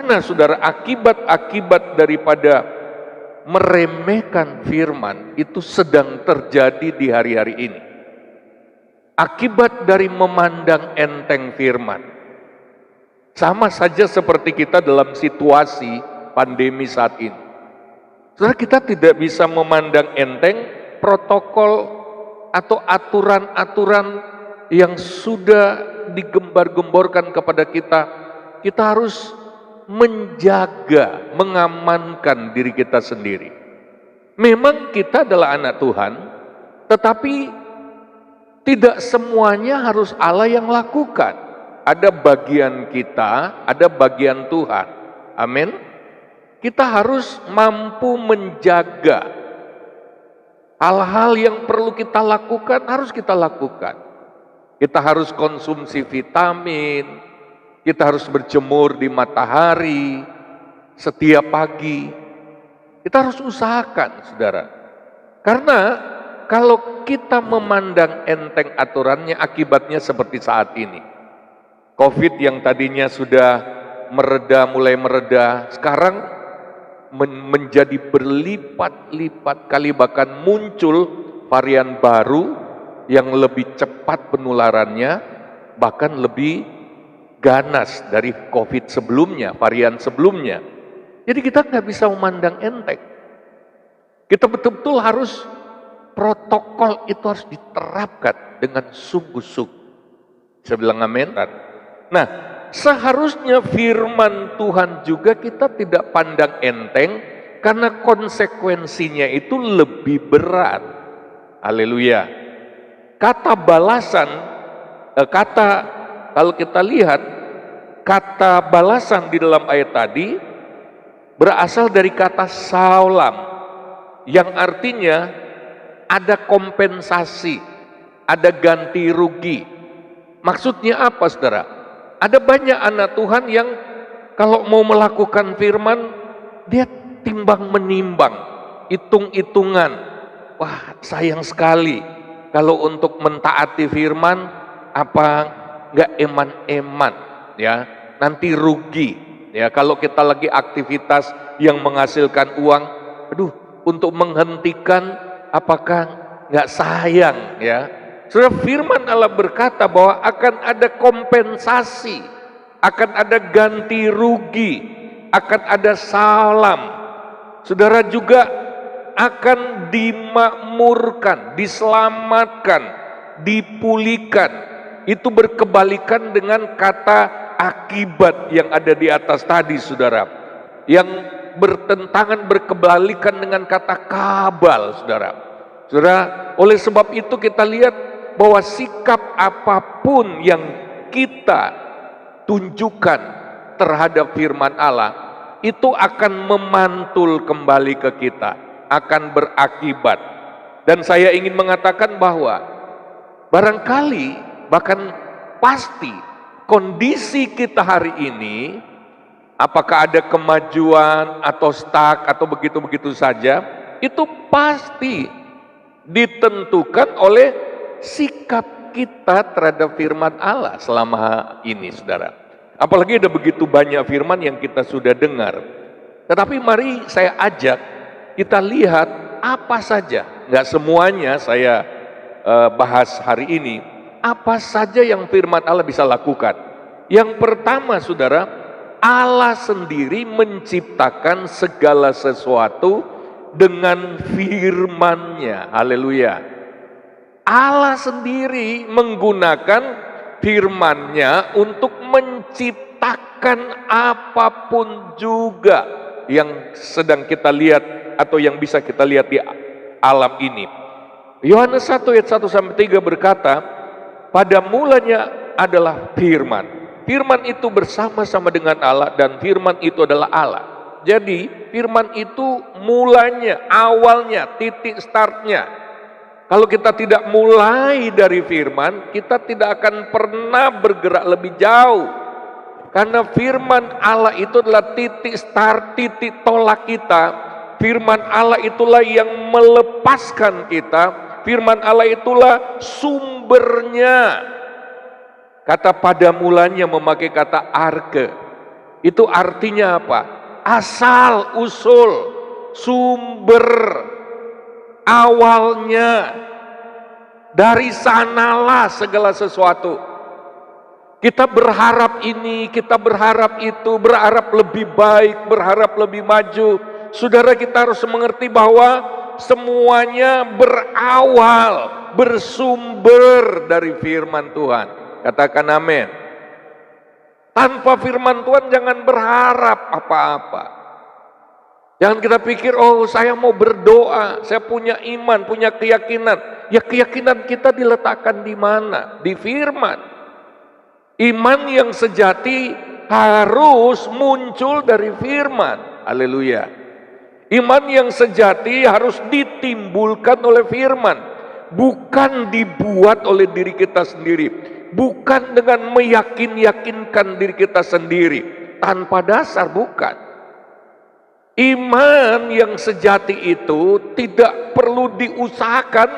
Karena saudara, akibat-akibat daripada meremehkan firman itu sedang terjadi di hari-hari ini. Akibat dari memandang enteng firman. Sama saja seperti kita dalam situasi pandemi saat ini. Saudara, kita tidak bisa memandang enteng protokol atau aturan-aturan yang sudah digembar-gemborkan kepada kita. Kita harus menjaga, mengamankan diri kita sendiri. Memang kita adalah anak Tuhan, tetapi tidak semuanya harus Allah yang lakukan. Ada bagian kita, ada bagian Tuhan. Amin. Kita harus mampu menjaga hal-hal yang perlu kita lakukan, harus kita lakukan. Kita harus konsumsi vitamin, kita harus berjemur di matahari setiap pagi. Kita harus usahakan, saudara. Karena kalau kita memandang enteng aturannya, akibatnya seperti saat ini. COVID yang tadinya sudah mereda, mulai mereda, sekarang menjadi berlipat-lipat kali, bahkan muncul varian baru yang lebih cepat penularannya, bahkan lebih ganas dari COVID sebelumnya, varian sebelumnya. Jadi kita nggak bisa memandang enteng. Kita betul-betul harus, protokol itu harus diterapkan dengan sungguh-sungguh. Saya bilang amin. Nah, seharusnya firman Tuhan juga kita tidak pandang enteng, karena konsekuensinya itu lebih berat. Haleluya. Kata balasan, kalau kita lihat, kata balasan di dalam ayat tadi berasal dari kata saulam, yang artinya ada kompensasi, ada ganti rugi. Maksudnya apa, saudara? Ada banyak anak Tuhan yang kalau mau melakukan firman, dia timbang menimbang, hitung-hitungan. Wah, sayang sekali kalau untuk mentaati firman, apa nggak eman-eman, ya, nanti rugi. Ya, kalau kita lagi aktivitas yang menghasilkan uang, aduh, untuk menghentikan, apakah nggak sayang, ya? Saudara, firman Allah berkata bahwa akan ada kompensasi, akan ada ganti rugi, akan ada salam. Saudara, juga akan dimakmurkan, diselamatkan, dipulihkan. Itu berkebalikan dengan kata akibat yang ada di atas tadi, saudara. Yang bertentangan, berkebalikan dengan kata kabal, saudara. Saudara, oleh sebab itu kita lihat bahwa sikap apapun yang kita tunjukkan terhadap firman Allah, itu akan memantul kembali ke kita, akan berakibat. Dan saya ingin mengatakan bahwa barangkali, bahkan pasti, kondisi kita hari ini, apakah ada kemajuan atau stuck atau begitu-begitu saja, itu pasti ditentukan oleh sikap kita terhadap firman Allah selama ini, saudara. Apalagi ada begitu banyak firman yang kita sudah dengar. Tetapi mari saya ajak kita lihat apa saja, nggak semuanya saya bahas hari ini, apa saja yang firman Allah bisa lakukan. Yang pertama, saudara, Allah sendiri menciptakan segala sesuatu dengan firman-Nya. Haleluya. Allah sendiri menggunakan firman-Nya untuk menciptakan apapun juga yang sedang kita lihat atau yang bisa kita lihat di alam ini. Yohanes 1 ayat 1 sampai 3 berkata, pada mulanya adalah firman. Firman itu bersama-sama dengan Allah dan firman itu adalah Allah. Jadi firman itu mulanya, awalnya, titik startnya. Kalau kita tidak mulai dari firman, kita tidak akan pernah bergerak lebih jauh. Karena firman Allah itu adalah titik start, titik tolak kita. Firman Allah itulah yang melepaskan kita. Firman Allah itulah sumbernya. Kata pada mulanya memakai kata arke. Itu artinya apa? Asal usul, sumber, awalnya. Dari sanalah segala sesuatu. Kita berharap ini, kita berharap itu, berharap lebih baik, berharap lebih maju. Saudara, kita harus mengerti bahwa semuanya berawal, bersumber dari firman Tuhan. Katakan amin. Tanpa firman Tuhan jangan berharap apa-apa. Jangan kita pikir, oh saya mau berdoa, saya punya iman, punya keyakinan. Ya keyakinan kita diletakkan di mana? Di firman. Iman yang sejati harus muncul dari firman. Haleluya. Iman yang sejati harus ditimbulkan oleh firman. Bukan dibuat oleh diri kita sendiri. Bukan dengan meyakinkan diri kita sendiri. Tanpa dasar, bukan. Iman yang sejati itu tidak perlu diusahakan,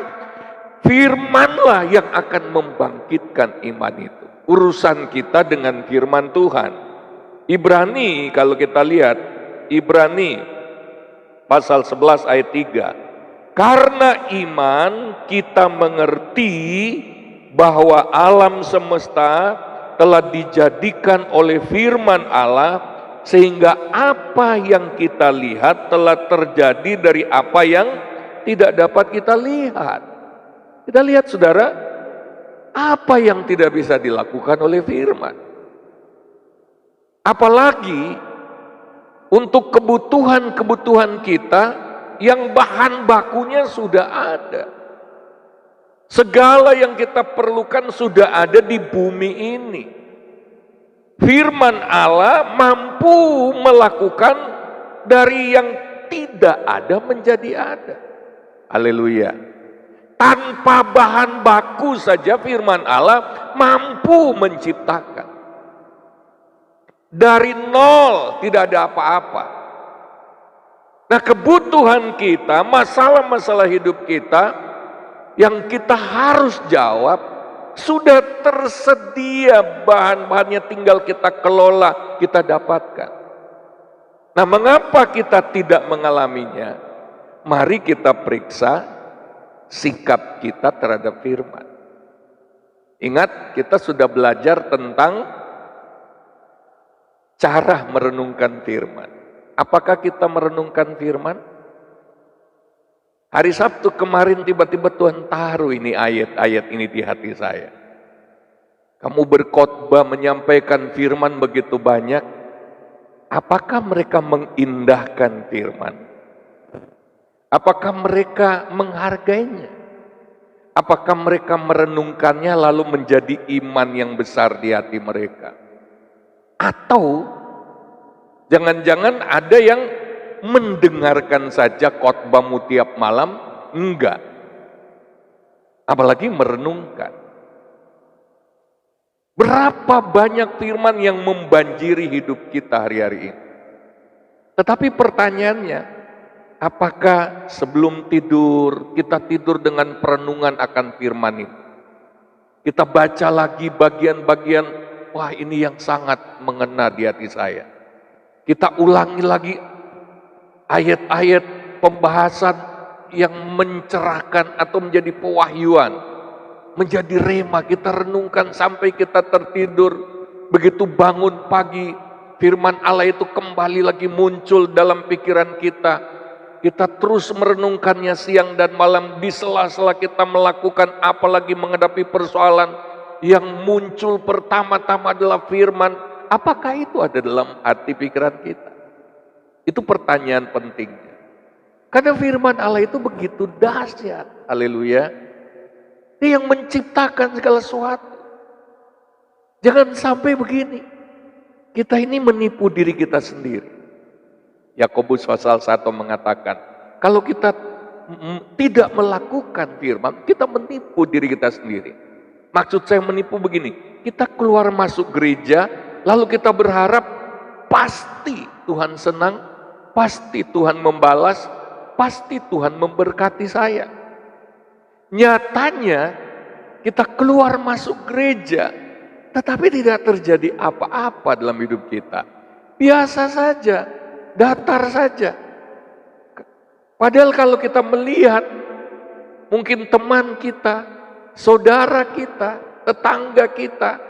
firmanlah yang akan membangkitkan iman itu. Urusan kita dengan firman Tuhan. Ibrani, kalau kita lihat, Ibrani pasal 11 ayat 3. Karena iman kita mengerti bahwa alam semesta telah dijadikan oleh firman Allah, sehingga apa yang kita lihat telah terjadi dari apa yang tidak dapat kita lihat. Kita lihat saudara, apa yang tidak bisa dilakukan oleh firman. Apalagi untuk kebutuhan-kebutuhan kita yang bahan bakunya sudah ada. Segala yang kita perlukan sudah ada di bumi ini. Firman Allah mampu melakukan dari yang tidak ada menjadi ada. Haleluya. Tanpa bahan baku saja firman Allah mampu menciptakan. Dari nol tidak ada apa-apa. Nah, kebutuhan kita, masalah-masalah hidup kita yang kita harus jawab sudah tersedia, bahan-bahannya tinggal kita kelola, kita dapatkan. Nah, mengapa kita tidak mengalaminya? Mari kita periksa sikap kita terhadap firman. Ingat, kita sudah belajar tentang cara merenungkan firman. Apakah kita merenungkan firman? Hari Sabtu kemarin tiba-tiba Tuhan taruh ini ayat-ayat ini di hati saya. Kamu berkhotbah menyampaikan firman begitu banyak. Apakah mereka mengindahkan firman? Apakah mereka menghargainya? Apakah mereka merenungkannya lalu menjadi iman yang besar di hati mereka? Atau jangan-jangan ada yang mendengarkan saja khotbahmu tiap malam? Enggak. Apalagi merenungkan. Berapa banyak firman yang membanjiri hidup kita hari-hari ini. Tetapi pertanyaannya, apakah sebelum tidur kita tidur dengan perenungan akan firman ini? Kita baca lagi bagian-bagian, wah ini yang sangat mengena di hati saya. Kita ulangi lagi ayat-ayat pembahasan yang mencerahkan atau menjadi pewahyuan, menjadi rema, kita renungkan sampai kita tertidur. Begitu bangun pagi, firman Allah itu kembali lagi muncul dalam pikiran kita. Kita terus merenungkannya siang dan malam, di sela-sela kita melakukan apalagi menghadapi persoalan yang muncul pertama-tama adalah firman. Apakah itu ada dalam hati pikiran kita? Itu pertanyaan pentingnya. Karena firman Allah itu begitu dahsyat. Haleluya. Dia yang menciptakan segala sesuatu. Jangan sampai begini. Kita ini menipu diri kita sendiri. Yakobus pasal 1 mengatakan, kalau kita tidak melakukan firman, kita menipu diri kita sendiri. Maksud saya menipu begini, kita keluar masuk gereja, lalu kita berharap pasti Tuhan senang, pasti Tuhan membalas, pasti Tuhan memberkati saya. Nyatanya kita keluar masuk gereja, tetapi tidak terjadi apa-apa dalam hidup kita. biasa saja, datar saja. Padahal kalau kita melihat mungkin teman kita, saudara kita, tetangga kita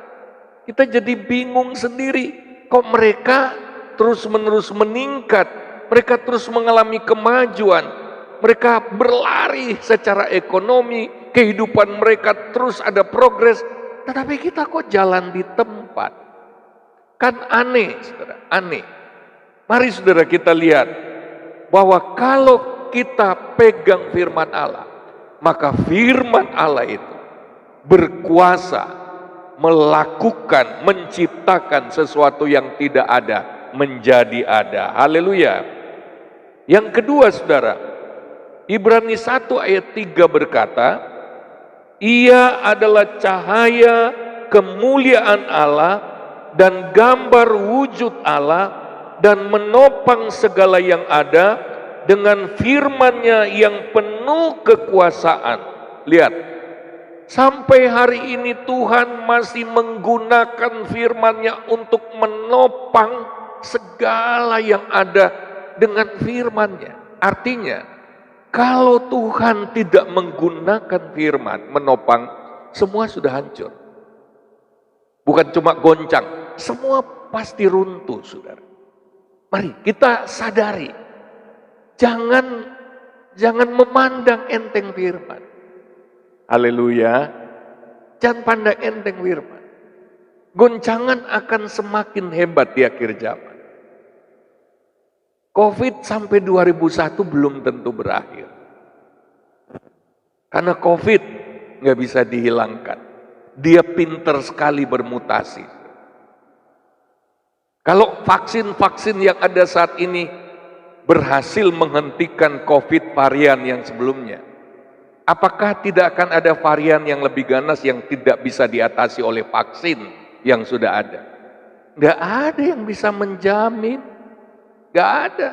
jadi bingung sendiri. Kok mereka terus-menerus meningkat, mereka terus mengalami kemajuan, mereka berlari secara ekonomi, kehidupan mereka terus ada progres, tetapi kita kok jalan di tempat. Kan aneh, saudara, aneh. Mari saudara kita lihat bahwa kalau kita pegang firman Allah, maka firman Allah itu berkuasa melakukan, menciptakan sesuatu yang tidak ada menjadi ada. Haleluya. Yang kedua saudara, Ibrani 1 ayat 3 berkata, Ia adalah cahaya kemuliaan Allah dan gambar wujud Allah, dan menopang segala yang ada dengan firman-Nya yang penuh kekuasaan. Lihat, sampai hari ini Tuhan masih menggunakan firman-Nya untuk menopang segala yang ada dengan firman-Nya. Artinya, kalau Tuhan tidak menggunakan firman menopang, semua sudah hancur. Bukan cuma goncang, semua pasti runtuh, saudara. Mari kita sadari, jangan memandang enteng firman. Haleluya. Jangan pandang enteng firman. Goncangan akan semakin hebat di akhir zaman. Covid sampai 2001 belum tentu berakhir. Karena Covid nggak bisa dihilangkan. Dia pinter sekali bermutasi. Kalau vaksin-vaksin yang ada saat ini berhasil menghentikan Covid varian yang sebelumnya, apakah tidak akan ada varian yang lebih ganas yang tidak bisa diatasi oleh vaksin yang sudah ada? Nggak ada yang bisa menjamin. Nggak ada.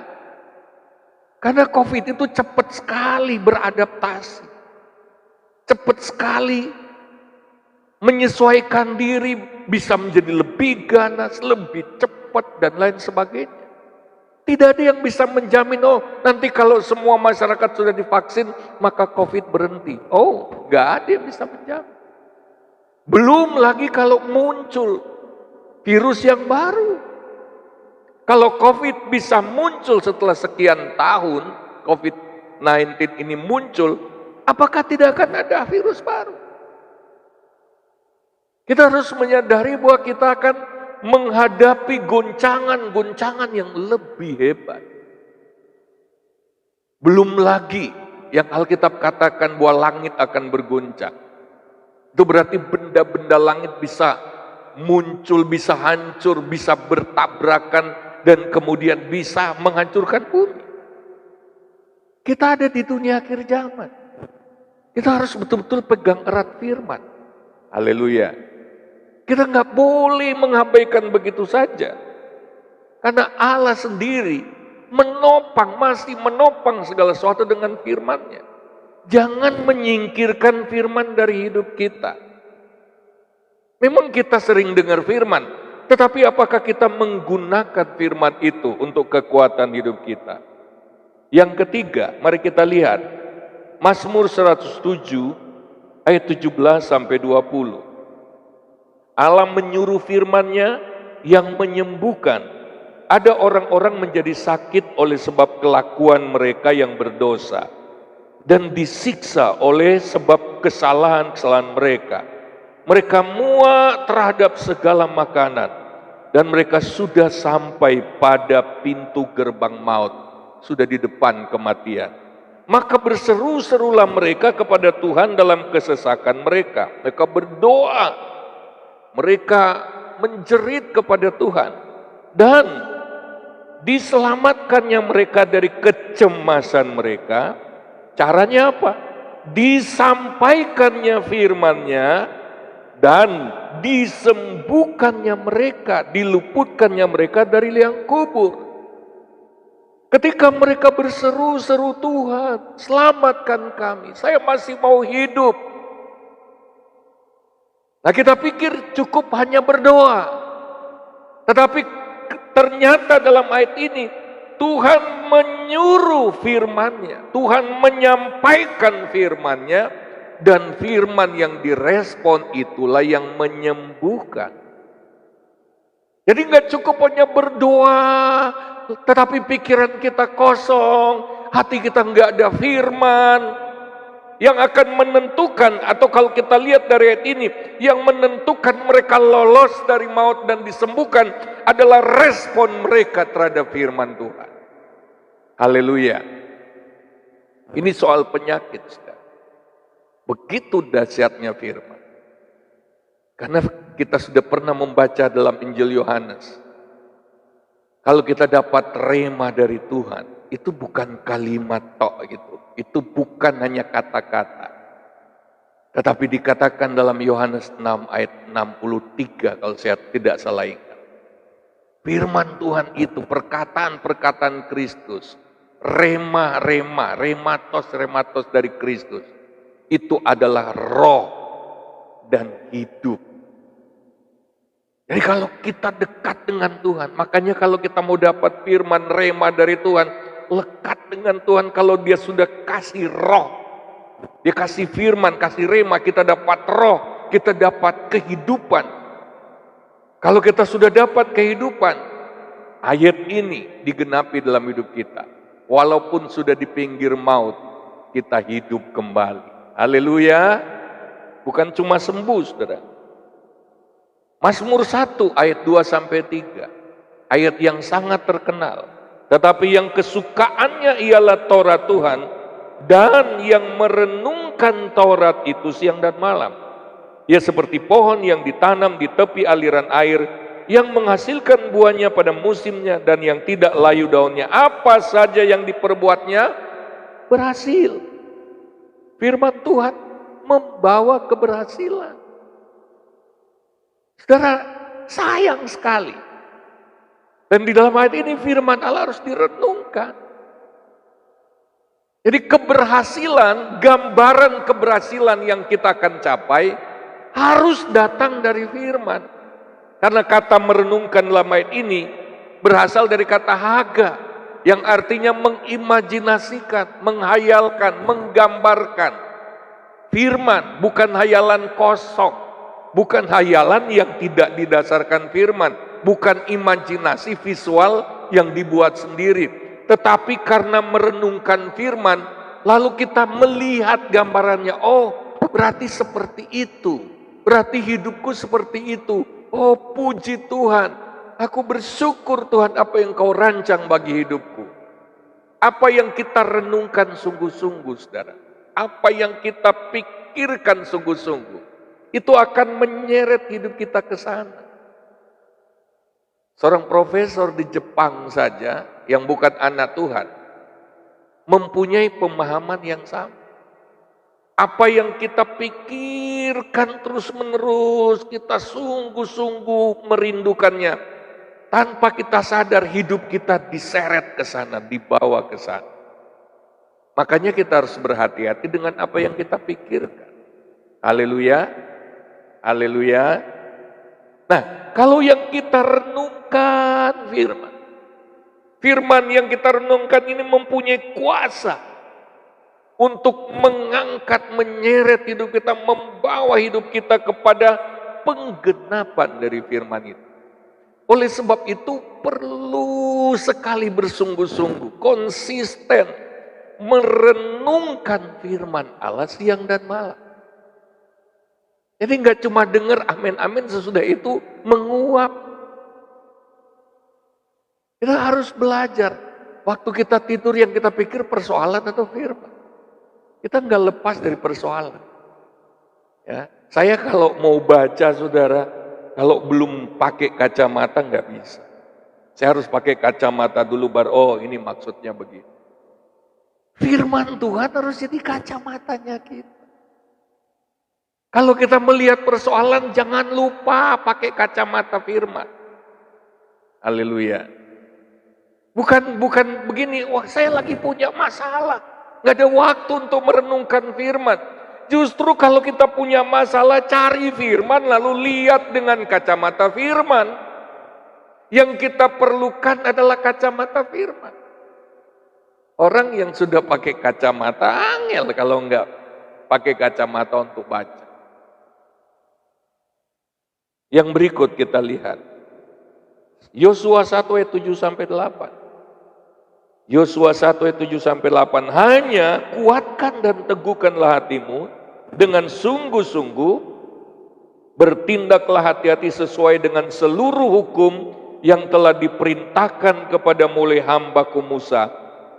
Karena Covid itu cepat sekali beradaptasi. Cepat sekali menyesuaikan diri, bisa menjadi lebih ganas, lebih cepat, dan lain sebagainya. Tidak ada yang bisa menjamin, oh nanti kalau semua masyarakat sudah divaksin, maka Covid berhenti. Oh, nggak ada yang bisa menjamin. Belum lagi kalau muncul virus yang baru. Kalau Covid bisa muncul setelah sekian tahun, Covid-19 ini muncul, apakah tidak akan ada virus baru? Kita harus menyadari bahwa kita akan menghadapi goncangan-goncangan yang lebih hebat. Belum lagi yang Alkitab katakan bahwa langit akan bergoncang. Itu berarti benda-benda langit bisa muncul, bisa hancur, bisa bertabrakan, dan kemudian bisa menghancurkan bumi. Kita ada di dunia akhir zaman. Kita harus betul-betul pegang erat firman. Haleluya. Kita nggak boleh mengabaikan begitu saja. Karena Allah sendiri masih menopang segala sesuatu dengan firman-Nya. Jangan menyingkirkan firman dari hidup kita. Memang kita sering dengar firman, tetapi apakah kita menggunakan firman itu untuk kekuatan hidup kita? Yang ketiga, mari kita lihat Mazmur 107 ayat 17 sampai 20. Allah menyuruh firman-Nya yang menyembuhkan. Ada orang-orang menjadi sakit oleh sebab kelakuan mereka yang berdosa, dan disiksa oleh sebab kesalahan-kesalahan mereka. Mereka muak terhadap segala makanan, dan mereka sudah sampai pada pintu gerbang maut, sudah di depan kematian. Maka berseru-serulah mereka kepada Tuhan dalam kesesakan mereka. Mereka berdoa, mereka menjerit kepada Tuhan, dan diselamatkannya mereka dari kecemasan mereka. Caranya apa? Disampaikannya firman-Nya, dan disembuhkannya mereka, diluputkannya mereka dari liang kubur. Ketika mereka berseru-seru, Tuhan selamatkan kami, saya masih mau hidup. Nah, kita pikir cukup hanya berdoa. Tetapi ternyata dalam ayat ini Tuhan menyuruh firman-Nya, Tuhan menyampaikan firman-Nya, dan firman yang direspon itulah yang menyembuhkan. Jadi nggak cukup hanya berdoa, tetapi pikiran kita kosong, hati kita nggak ada firman. Yang akan menentukan, atau kalau kita lihat dari ayat ini, yang menentukan mereka lolos dari maut dan disembuhkan adalah respon mereka terhadap firman Tuhan. Haleluya. Ini soal penyakit, saudara. Begitu dahsyatnya firman. Karena kita sudah pernah membaca dalam Injil Yohanes, kalau kita dapat rema dari Tuhan, itu bukan kalimat tok gitu. Itu bukan hanya kata-kata. Tetapi dikatakan dalam Yohanes 6 ayat 63 kalau saya tidak salah ingat. Firman Tuhan itu, perkataan-perkataan Kristus, rematos dari Kristus, itu adalah roh dan hidup. Jadi kalau kita dekat dengan Tuhan, makanya kalau kita mau dapat firman rema dari Tuhan, lekat dengan Tuhan. Kalau dia sudah kasih roh, dia kasih firman, kasih rema, kita dapat roh, kita dapat kehidupan. Kalau kita sudah dapat kehidupan, ayat ini digenapi dalam hidup kita. Walaupun sudah di pinggir maut, kita hidup kembali. Haleluya. Bukan cuma sembuh, saudara. Mazmur 1 ayat 2-3, ayat yang sangat terkenal. Tetapi yang kesukaannya ialah Taurat Tuhan, dan yang merenungkan Taurat itu siang dan malam. Ia seperti pohon yang ditanam di tepi aliran air, yang menghasilkan buahnya pada musimnya, dan yang tidak layu daunnya. Apa saja yang diperbuatnya berhasil. Firman Tuhan membawa keberhasilan. Saudara, sayang sekali. Dan di dalam ayat ini firman Allah harus direnungkan. Jadi keberhasilan, gambaran keberhasilan yang kita akan capai harus datang dari firman. Karena kata merenungkan dalam ayat ini berasal dari kata haga, yang artinya mengimajinasikan, menghayalkan, menggambarkan. Firman bukan hayalan kosong, bukan hayalan yang tidak didasarkan firman. Bukan imajinasi visual yang dibuat sendiri, tetapi karena merenungkan firman, lalu kita melihat gambarannya. Oh, berarti seperti itu, berarti hidupku seperti itu. Oh, puji Tuhan, aku bersyukur Tuhan apa yang Kau rancang bagi hidupku. Apa yang kita renungkan sungguh-sungguh, saudara, apa yang kita pikirkan sungguh-sungguh, itu akan menyeret hidup kita ke sana. Seorang profesor di Jepang saja yang bukan anak Tuhan mempunyai pemahaman yang sama. Apa yang kita pikirkan terus-menerus, kita sungguh-sungguh merindukannya, tanpa kita sadar hidup kita diseret ke sana, dibawa ke sana. Makanya kita harus berhati-hati dengan apa yang kita pikirkan. Haleluya. Haleluya. Nah, kalau yang kita renungkan firman, firman yang kita renungkan ini mempunyai kuasa untuk mengangkat, menyeret hidup kita, membawa hidup kita kepada penggenapan dari firman itu. Oleh sebab itu perlu sekali bersungguh-sungguh, konsisten, merenungkan firman Allah siang dan malam. Jadi nggak cuma dengar amin-amin sesudah itu menguap. Kita harus belajar. Waktu kita tidur yang kita pikir persoalan atau firman. Kita nggak lepas dari persoalan. Ya, saya kalau mau baca, saudara, kalau belum pakai kacamata nggak bisa. Saya harus pakai kacamata dulu baru, oh ini maksudnya begitu. Firman Tuhan harus jadi kacamatanya kita. Kalau kita melihat persoalan, jangan lupa pakai kacamata firman. Haleluya. Bukan begini, wah saya lagi punya masalah. Gak ada waktu untuk merenungkan firman. Justru kalau kita punya masalah, cari firman lalu lihat dengan kacamata firman. Yang kita perlukan adalah kacamata firman. Orang yang sudah pakai kacamata angel kalau enggak pakai kacamata untuk baca. Yang berikut kita lihat. Yosua 1 ayat 7 sampai 8. Yosua 1 ayat 7 sampai 8. Hanya kuatkan dan teguhkanlah hatimu dengan sungguh-sungguh, bertindaklah hati-hati sesuai dengan seluruh hukum yang telah diperintahkan kepada oleh hambaku Musa.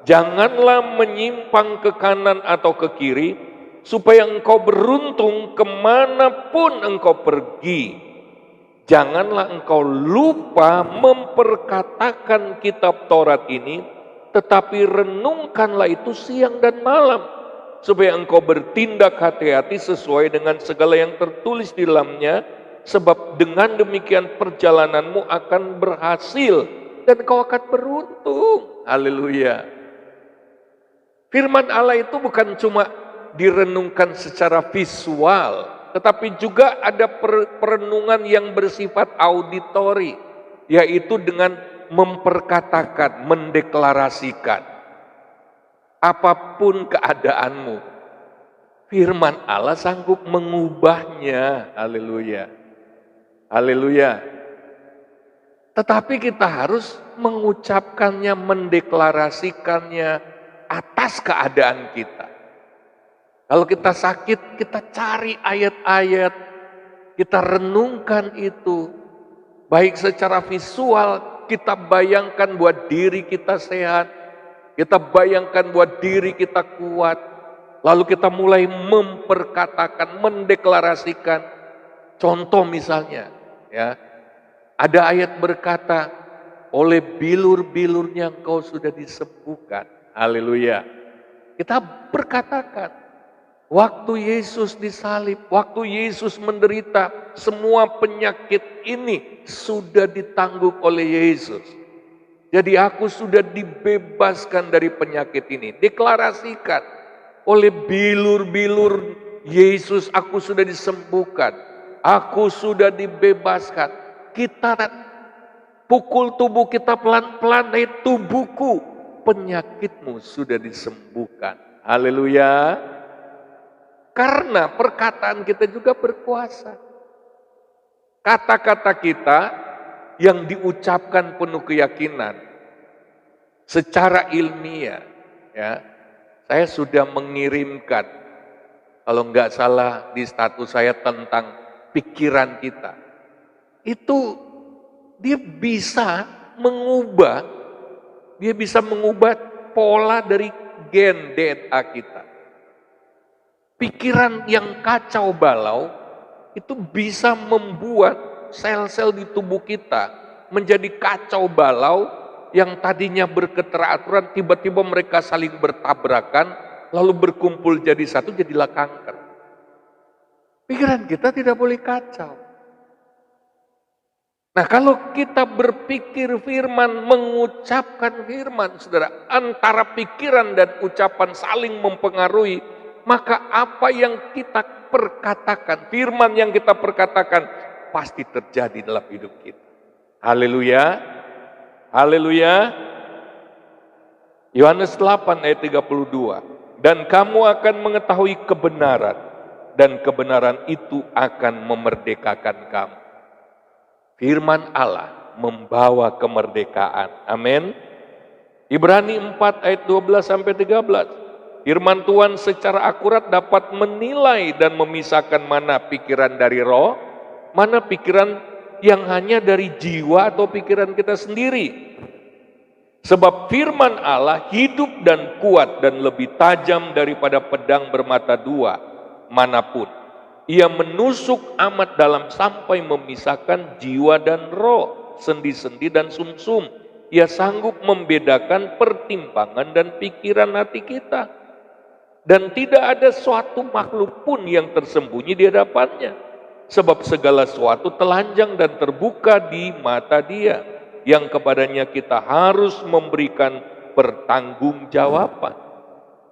Janganlah menyimpang ke kanan atau ke kiri, supaya engkau beruntung kemanapun engkau pergi. Janganlah engkau lupa memperkatakan kitab Taurat ini, tetapi renungkanlah itu siang dan malam, supaya engkau bertindak hati-hati sesuai dengan segala yang tertulis di dalamnya, sebab dengan demikian perjalananmu akan berhasil dan kau akan beruntung. Haleluya. Firman Allah itu bukan cuma direnungkan secara visual, tetapi juga ada perenungan yang bersifat auditori, yaitu dengan memperkatakan, mendeklarasikan. Apapun keadaanmu, firman Allah sanggup mengubahnya. Haleluya. Haleluya. Tetapi kita harus mengucapkannya, mendeklarasikannya atas keadaan kita. Kalau kita sakit, kita cari ayat-ayat, kita renungkan itu. Baik secara visual, kita bayangkan buat diri kita sehat, kita bayangkan buat diri kita kuat. Lalu kita mulai memperkatakan, mendeklarasikan. Contoh misalnya, ya, ada ayat berkata, oleh bilur-bilurnya engkau sudah disembuhkan. Haleluya. Kita berkatakan, waktu Yesus disalib, waktu Yesus menderita, semua penyakit ini sudah ditanggung oleh Yesus. Jadi aku sudah dibebaskan dari penyakit ini. Deklarasikan, oleh bilur-bilur Yesus aku sudah disembuhkan. Aku sudah dibebaskan. Kita pukul tubuh kita pelan-pelan, tubuhku, penyakitmu sudah disembuhkan. Haleluya. Karena perkataan kita juga berkuasa. Kata-kata kita yang diucapkan penuh keyakinan secara ilmiah, ya. Saya sudah mengirimkan, kalau enggak salah di status saya, tentang pikiran kita. Itu dia bisa mengubah pola dari gen DNA kita. Pikiran yang kacau balau itu bisa membuat sel-sel di tubuh kita menjadi kacau balau, yang tadinya berketeraturan tiba-tiba mereka saling bertabrakan lalu berkumpul jadi satu, jadilah kanker. Pikiran kita tidak boleh kacau. Nah, kalau kita berpikir firman, mengucapkan firman, saudara, antara pikiran dan ucapan saling mempengaruhi, maka apa yang kita perkatakan, firman yang kita perkatakan, pasti terjadi dalam hidup kita. Haleluya. Haleluya. Yohanes 8 ayat 32. Dan kamu akan mengetahui kebenaran, dan kebenaran itu akan memerdekakan kamu. Firman Allah membawa kemerdekaan. Amin. Ibrani 4 ayat 12 sampai 13. Firman Tuhan secara akurat dapat menilai dan memisahkan mana pikiran dari roh, mana pikiran yang hanya dari jiwa atau pikiran kita sendiri. Sebab firman Allah hidup dan kuat dan lebih tajam daripada pedang bermata dua manapun. Ia menusuk amat dalam sampai memisahkan jiwa dan roh, sendi-sendi dan sumsum. Ia sanggup membedakan pertimbangan dan pikiran hati kita. Dan tidak ada suatu makhluk pun yang tersembunyi di hadapannya. Sebab segala sesuatu telanjang dan terbuka di mata Dia, yang kepadanya kita harus memberikan pertanggungjawaban.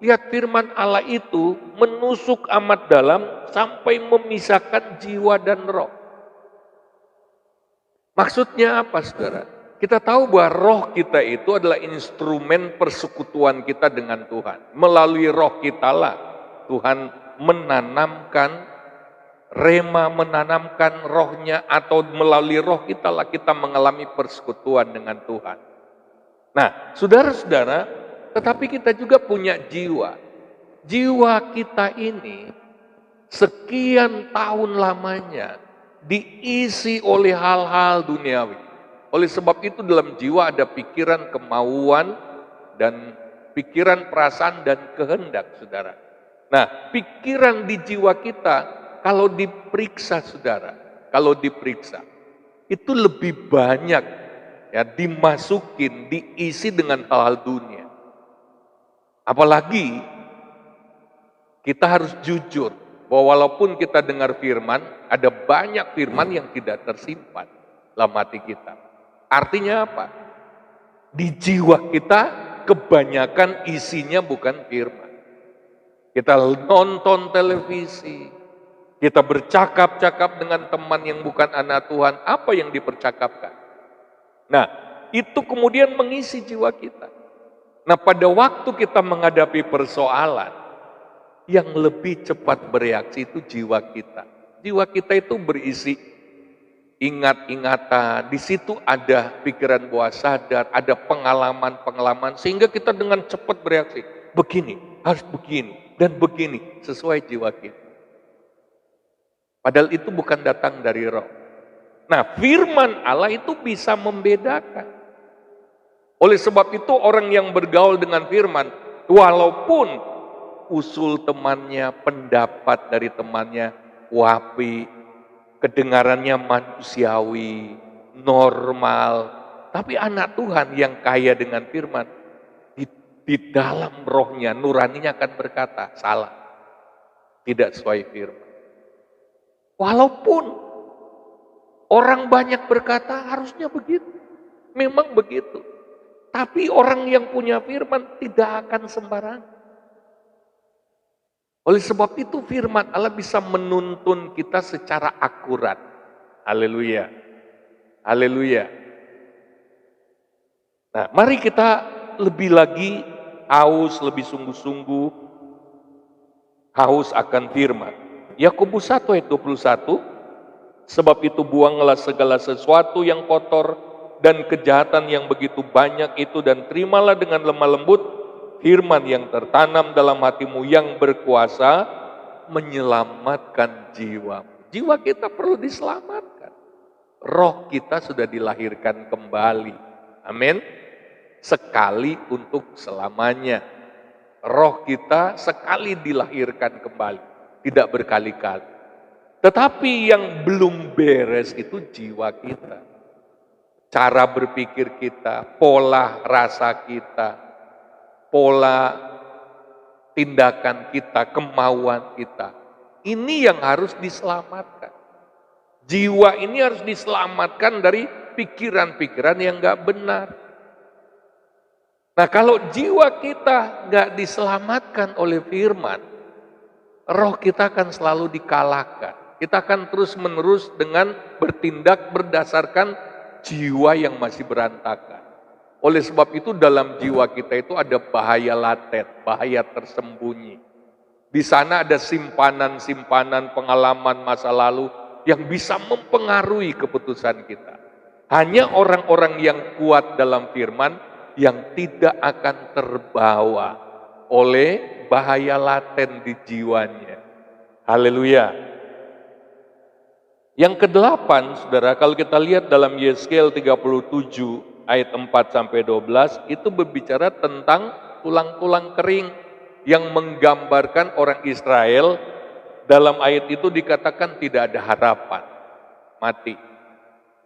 Lihat, firman Allah itu menusuk amat dalam sampai memisahkan jiwa dan roh. Maksudnya apa, saudara? Kita tahu bahwa roh kita itu adalah instrumen persekutuan kita dengan Tuhan. Melalui roh kita lah Tuhan menanamkan menanamkan rohnya, atau melalui roh kita lah kita mengalami persekutuan dengan Tuhan. Nah, saudara-saudara, tetapi kita juga punya jiwa. Jiwa kita ini sekian tahun lamanya diisi oleh hal-hal duniawi. Oleh sebab itu dalam jiwa ada pikiran, kemauan, dan pikiran, perasaan, dan kehendak, saudara. Nah, pikiran di jiwa kita kalau diperiksa, saudara, kalau diperiksa, itu lebih banyak ya dimasukin, diisi dengan hal-hal dunia. Apalagi kita harus jujur bahwa walaupun kita dengar firman, ada banyak firman yang tidak tersimpan dalam hati kita. Artinya apa? Di jiwa kita kebanyakan isinya bukan firman. Kita nonton televisi, kita bercakap-cakap dengan teman yang bukan anak Tuhan, apa yang dipercakapkan? Nah, itu kemudian mengisi jiwa kita. Nah, pada waktu kita menghadapi persoalan, yang lebih cepat bereaksi itu jiwa kita. Jiwa kita itu berisi ingat-ingatan, di situ ada pikiran bawah sadar, ada pengalaman-pengalaman, sehingga kita dengan cepat bereaksi. Begini, harus begini, dan begini, sesuai jiwa kita. Padahal itu bukan datang dari roh. Nah, firman Allah itu bisa membedakan. Oleh sebab itu orang yang bergaul dengan firman, walaupun usul temannya, pendapat dari temannya wapi, kedengarannya manusiawi, normal, tapi anak Tuhan yang kaya dengan firman, di dalam rohnya, nuraninya akan berkata, salah, tidak sesuai firman. Walaupun orang banyak berkata harusnya begitu, memang begitu. Tapi orang yang punya firman tidak akan sembarangan. Oleh sebab itu firman Allah bisa menuntun kita secara akurat. Haleluya. Haleluya. Nah, mari kita lebih lagi haus, lebih sungguh-sungguh haus akan firman. Yakobus 1 ayat 21, sebab itu buanglah segala sesuatu yang kotor dan kejahatan yang begitu banyak itu, dan terimalah dengan lemah lembut firman yang tertanam dalam hatimu yang berkuasa menyelamatkan jiwa. Jiwa kita perlu diselamatkan. Roh kita sudah dilahirkan kembali. Amin. Sekali untuk selamanya. Roh kita sekali dilahirkan kembali, tidak berkali-kali. Tetapi yang belum beres itu jiwa kita. Cara berpikir kita, pola rasa kita, pola tindakan kita, kemauan kita. Ini yang harus diselamatkan. Jiwa ini harus diselamatkan dari pikiran-pikiran yang gak benar. Nah, kalau jiwa kita gak diselamatkan oleh firman, roh kita akan selalu dikalahkan. Kita akan terus-menerus dengan bertindak berdasarkan jiwa yang masih berantakan. Oleh sebab itu dalam jiwa kita itu ada bahaya laten, bahaya tersembunyi. Di sana ada simpanan-simpanan pengalaman masa lalu yang bisa mempengaruhi keputusan kita. Hanya orang-orang yang kuat dalam firman yang tidak akan terbawa oleh bahaya laten di jiwanya. Haleluya. Yang kedelapan, saudara, kalau kita lihat dalam Yeskel 37 ayat 4-12, itu berbicara tentang tulang-tulang kering yang menggambarkan orang Israel. Dalam ayat itu dikatakan tidak ada harapan, mati.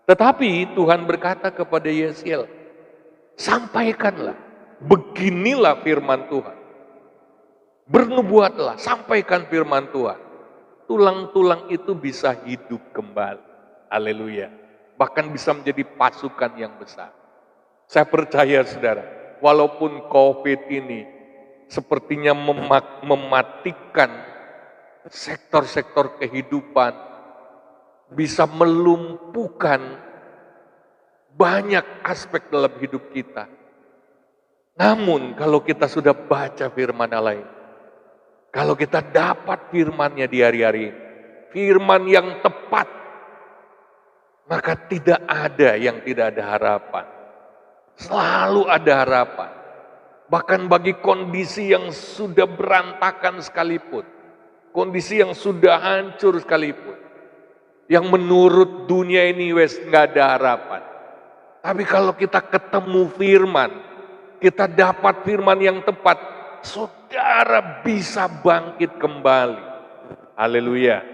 Tetapi Tuhan berkata kepada Yeskel, sampaikanlah, beginilah firman Tuhan. Bernubuatlah, sampaikan firman Tuhan. Tulang-tulang itu bisa hidup kembali. Haleluya. Bahkan bisa menjadi pasukan yang besar. Saya percaya, saudara, walaupun COVID ini sepertinya mematikan sektor-sektor kehidupan, bisa melumpuhkan banyak aspek dalam hidup kita. Namun kalau kita sudah baca firman Allah ini, kalau kita dapat firman-Nya di hari-hari ini, firman yang tepat, maka tidak ada yang tidak ada harapan. Selalu ada harapan. Bahkan bagi kondisi yang sudah berantakan sekalipun, kondisi yang sudah hancur sekalipun, yang menurut dunia ini wes nggak ada harapan. Tapi kalau kita ketemu firman, kita dapat firman yang tepat, saudara bisa bangkit kembali. Haleluya.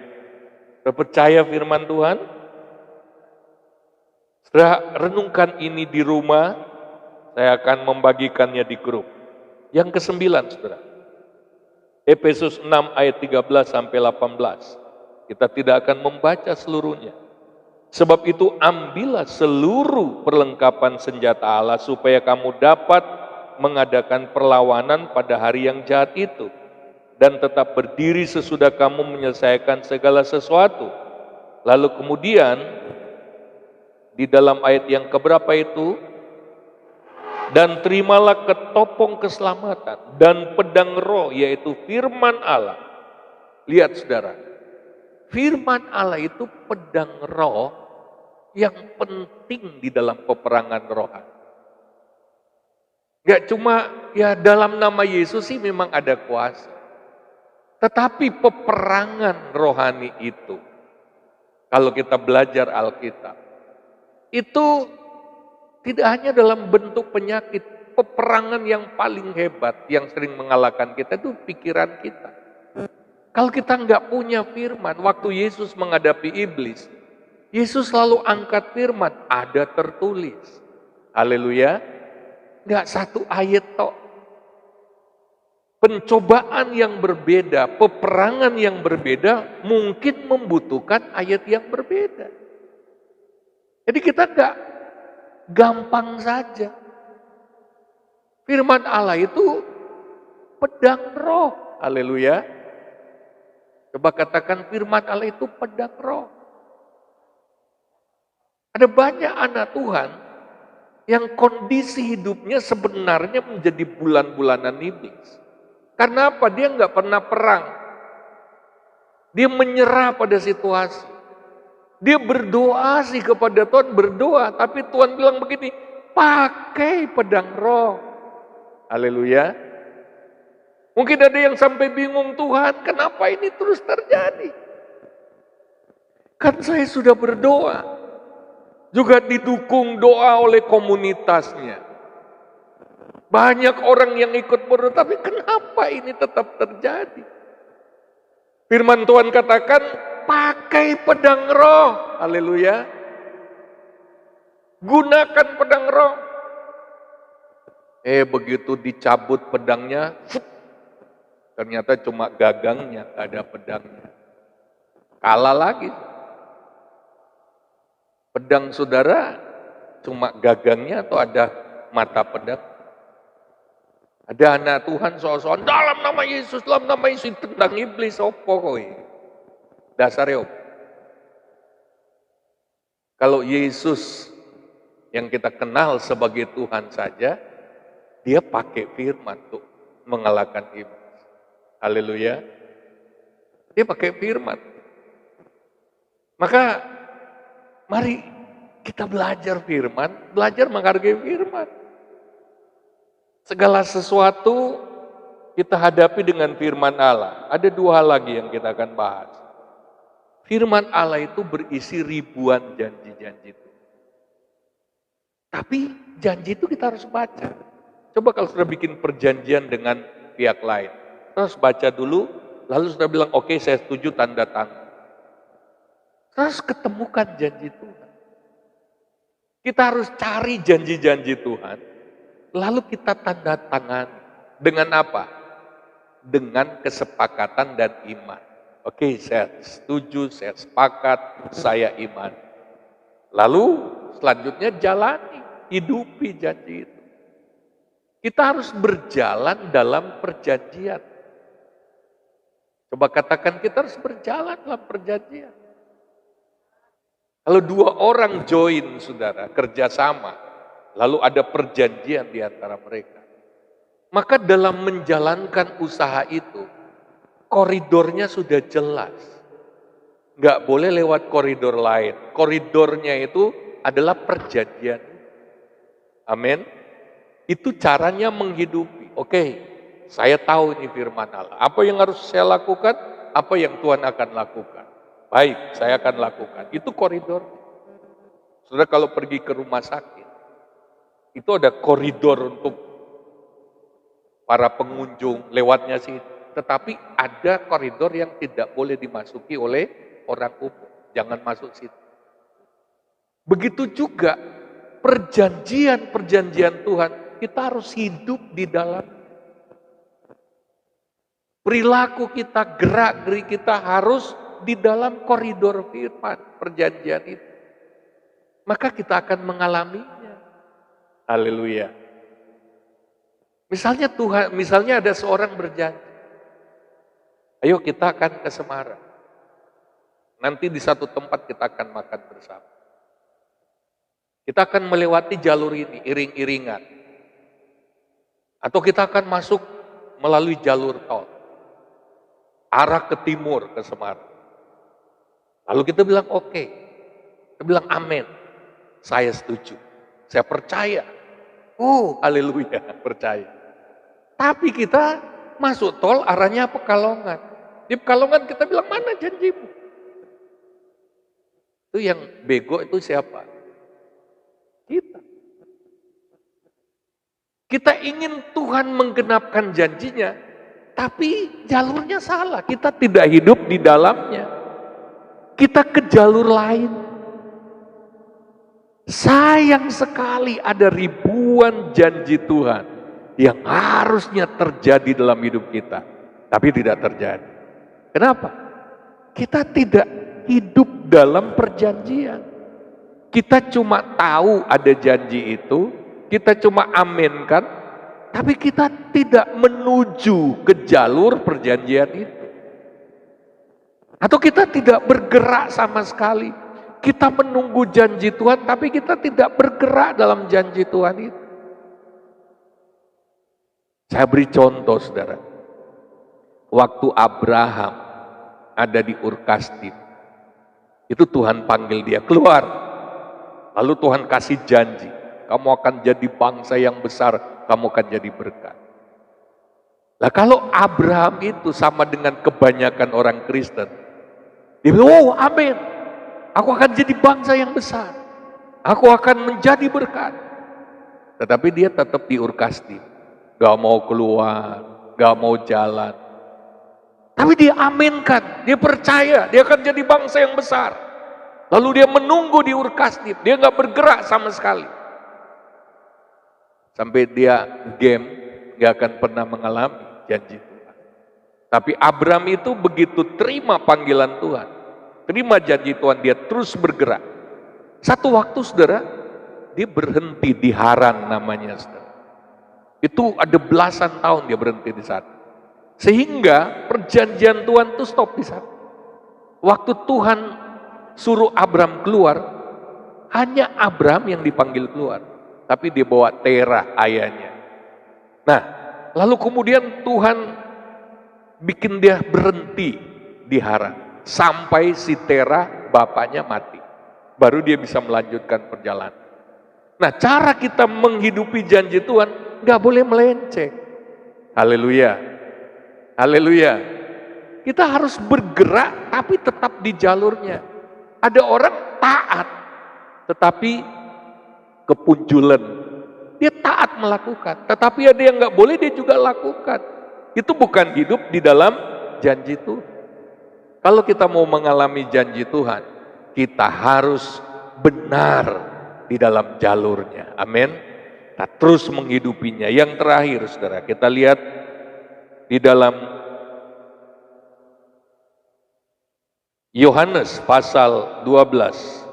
Percaya firman Tuhan? Saudara, renungkan ini di rumah. Saya akan membagikannya di grup. Yang ke-9, saudara. Efesus 6 ayat 13 sampai 18. Kita tidak akan membaca seluruhnya. Sebab itu ambillah seluruh perlengkapan senjata Allah supaya kamu dapat mengadakan perlawanan pada hari yang jahat itu. Dan tetap berdiri sesudah kamu menyelesaikan segala sesuatu. Lalu kemudian di dalam ayat yang keberapa itu, dan terimalah ketopong keselamatan dan pedang roh, yaitu firman Allah. Lihat saudara, firman Allah itu pedang roh yang penting di dalam peperangan rohani. Gak cuma ya dalam nama Yesus sih memang ada kuasa. Tetapi peperangan rohani itu, kalau kita belajar Alkitab, itu tidak hanya dalam bentuk penyakit, peperangan yang paling hebat, yang sering mengalahkan kita itu pikiran kita. Kalau kita nggak punya firman, waktu Yesus menghadapi iblis, Yesus selalu angkat firman, ada tertulis. Haleluya. Nggak satu ayat tok. Pencobaan yang berbeda, peperangan yang berbeda, mungkin membutuhkan ayat yang berbeda. Jadi kita nggak gampang saja. Firman Allah itu pedang roh. Haleluya. Coba katakan firman Allah itu pedang roh. Ada banyak anak Tuhan yang kondisi hidupnya sebenarnya menjadi bulan-bulanan iblis. Karena apa? Dia nggak pernah perang. Dia menyerah pada situasi. Dia berdoa sih kepada Tuhan, berdoa. Tapi Tuhan bilang begini, pakai pedang roh. Haleluya. Mungkin ada yang sampai bingung, Tuhan kenapa ini terus terjadi? Kan saya sudah berdoa. Juga didukung doa oleh komunitasnya. Banyak orang yang ikut berdoa, tapi kenapa ini tetap terjadi? Firman Tuhan katakan, pakai pedang roh. Haleluya. Gunakan pedang roh. Begitu dicabut pedangnya, ternyata cuma gagangnya, gak ada pedangnya. Kalah lagi. Pedang saudara cuma gagangnya atau ada mata pedang? Ada anak Tuhan soal-soal, dalam nama Yesus, tendang iblis, opo koi. Dasarnya opo. Kalau Yesus yang kita kenal sebagai Tuhan saja, dia pakai firman untuk mengalahkan iblis. Haleluya. Dia pakai firman. Maka mari kita belajar firman, belajar menghargai firman. Segala sesuatu kita hadapi dengan firman Allah. Ada dua hal lagi yang kita akan bahas. Firman Allah itu berisi ribuan janji-janji itu. Tapi janji itu kita harus baca. Coba kalau sudah bikin perjanjian dengan pihak lain, terus baca dulu, lalu sudah bilang oke, saya setuju, tanda tangan. Terus ketemukan janji Tuhan. Kita harus cari janji-janji Tuhan, lalu kita tanda tangan. Dengan apa? Dengan kesepakatan dan iman. Oke, saya setuju, saya sepakat, saya iman. Lalu selanjutnya jalani, hidupi janji itu. Kita harus berjalan dalam perjanjian. Coba katakan, kita harus berjalan dalam perjanjian. Kalau dua orang join, saudara, kerjasama, lalu ada perjanjian di antara mereka, maka dalam menjalankan usaha itu, koridornya sudah jelas. Nggak boleh lewat koridor lain. Koridornya itu adalah perjanjian. Amin. Itu caranya menghidupi. Oke, saya tahu ini firman Allah. Apa yang harus saya lakukan? Apa yang Tuhan akan lakukan? Baik, saya akan lakukan. Itu koridor. Saudara kalau pergi ke rumah sakit, itu ada koridor untuk para pengunjung lewatnya sih. Tetapi ada koridor yang tidak boleh dimasuki oleh orang umum. Jangan masuk situ. Begitu juga perjanjian Tuhan, kita harus hidup di dalam. Perilaku kita, gerak-gerik kita harus di dalam koridor firman perjanjian itu. Maka kita akan mengalaminya. Haleluya. Misalnya ada seorang berjanji, ayo kita akan ke Semarang. Nanti di satu tempat kita akan makan bersama. Kita akan melewati jalur ini, iring-iringan. Atau kita akan masuk melalui jalur tol. Arah ke timur, ke Semarang. Lalu kita bilang oke. Kita bilang amin. Saya setuju. Saya percaya. Haleluya, percaya. Tapi kita masuk tol arahnya Pekalongan. Di Pekalongan kita bilang mana janjimu? Itu yang bego itu siapa? Kita ingin Tuhan menggenapkan janjinya, tapi jalurnya salah. Kita tidak hidup di dalamnya. Kita ke jalur lain. Sayang sekali ada ribuan janji Tuhan yang harusnya terjadi dalam hidup kita, tapi tidak terjadi. Kenapa? Kita tidak hidup dalam perjanjian. Kita cuma tahu ada janji itu, kita cuma aminkan, tapi kita tidak menuju ke jalur perjanjian itu. Atau kita tidak bergerak sama sekali. Kita menunggu janji Tuhan, tapi kita tidak bergerak dalam janji Tuhan itu. Saya beri contoh, saudara. Waktu Abraham ada di Ur Kasdim, itu Tuhan panggil dia keluar. Lalu Tuhan kasih janji, kamu akan jadi bangsa yang besar, kamu akan jadi berkat. Nah kalau Abraham itu sama dengan kebanyakan orang Kristen, dia bilang, amin, aku akan jadi bangsa yang besar, aku akan menjadi berkat. Tetapi dia tetap di Ur Kasdim, gak mau keluar, gak mau jalan. Tapi dia aminkan, dia percaya, dia akan jadi bangsa yang besar. Lalu dia menunggu di Ur Kasdim, dia gak bergerak sama sekali. Sampai dia gak akan pernah mengalami janji Tuhan. Tapi Abraham itu begitu terima panggilan Tuhan, terima janji Tuhan, dia terus bergerak. Satu waktu, saudara, dia berhenti di Haran namanya, saudara. Itu ada belasan tahun dia berhenti di sana. Sehingga perjanjian Tuhan itu stop di sana. Waktu Tuhan suruh Abraham keluar, hanya Abraham yang dipanggil keluar, tapi dia bawa Terah ayahnya. Nah, lalu kemudian Tuhan bikin dia berhenti di Haran sampai si Terah bapaknya mati, baru dia bisa melanjutkan perjalanan. Nah, cara kita menghidupi janji Tuhan nggak boleh melenceng. Haleluya, haleluya. Kita harus bergerak tapi tetap di jalurnya. Ada orang taat, tetapi kepunjulan. Dia taat melakukan, tetapi ada yang nggak boleh dia juga lakukan. Itu bukan hidup di dalam janji Tuhan. Kalau kita mau mengalami janji Tuhan, kita harus benar di dalam jalurnya. Amin. Kita terus menghidupinya. Yang terakhir, saudara, kita lihat di dalam Yohanes pasal 12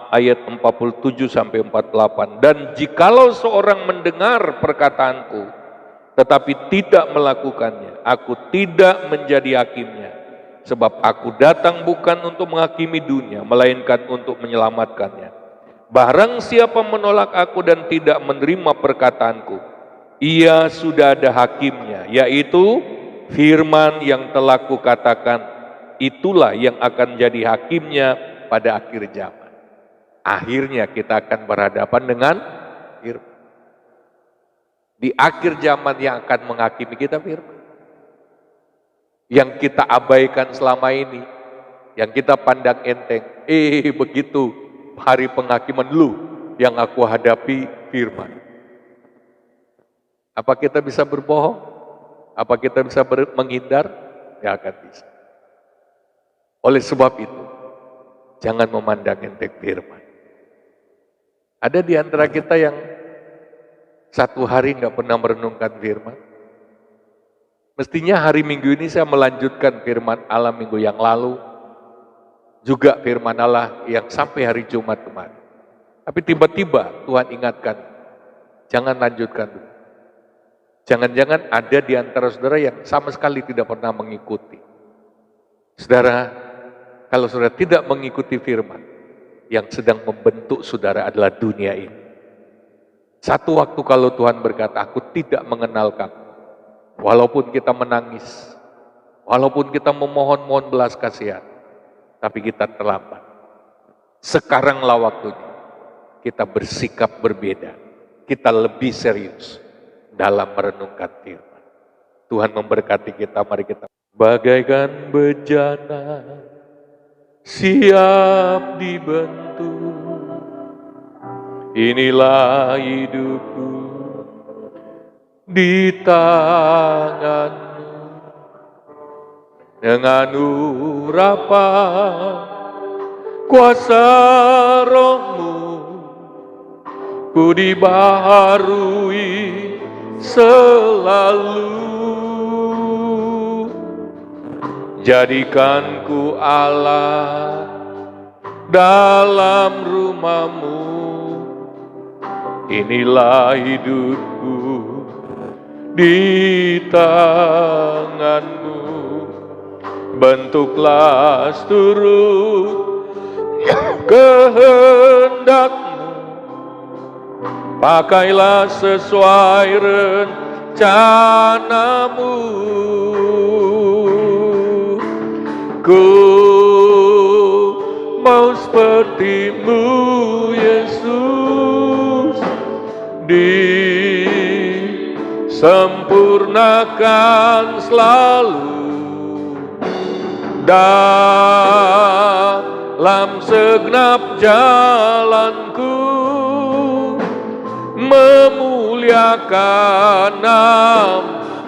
ayat 47 sampai 48. Dan jikalau seorang mendengar perkataanku tetapi tidak melakukannya, aku tidak menjadi hakimnya. Sebab aku datang bukan untuk menghakimi dunia, melainkan untuk menyelamatkannya. Barang siapa menolak aku dan tidak menerima perkataanku, ia sudah ada hakimnya, yaitu firman yang telah kukatakan. Itulah yang akan jadi hakimnya pada akhir zaman. Akhirnya kita akan berhadapan dengan firman. Di akhir zaman yang akan menghakimi kita firman. Yang kita abaikan selama ini, yang kita pandang enteng, begitu hari penghakiman lu yang aku hadapi firman. Apa kita bisa berbohong? Apa kita bisa menghindar? Tidak akan bisa. Oleh sebab itu, jangan memandang enteng firman. Ada di antara kita yang satu hari nggak pernah merenungkan firman. Mestinya hari Minggu ini saya melanjutkan firman Allah minggu yang lalu, juga firman Allah yang sampai hari Jumat kemarin. Tapi tiba-tiba Tuhan ingatkan, jangan lanjutkan dulu. Jangan-jangan ada di antara saudara yang sama sekali tidak pernah mengikuti. Saudara, kalau saudara tidak mengikuti firman, yang sedang membentuk saudara adalah dunia ini. Satu waktu kalau Tuhan berkata, aku tidak mengenal kamu. Walaupun kita menangis, walaupun kita memohon-mohon belas kasihan, tapi kita terlambat. Sekaranglah waktunya kita bersikap berbeda, kita lebih serius dalam merenungkan firman. Tuhan memberkati kita, mari kita bagaikan bejana siap dibentuk. Inilah hidupku di tanganmu, dengan urapan kuasa rohmu, ku dibaharui selalu. Jadikan ku Allah dalam rumahmu, inilah hidupku di tanganmu. Bentuklah seturut kehendakmu, pakailah sesuai rencanamu. Ku mau seperti-Mu Yesus, disempurnakan selalu dalam segenap jalanku, memuliakan nama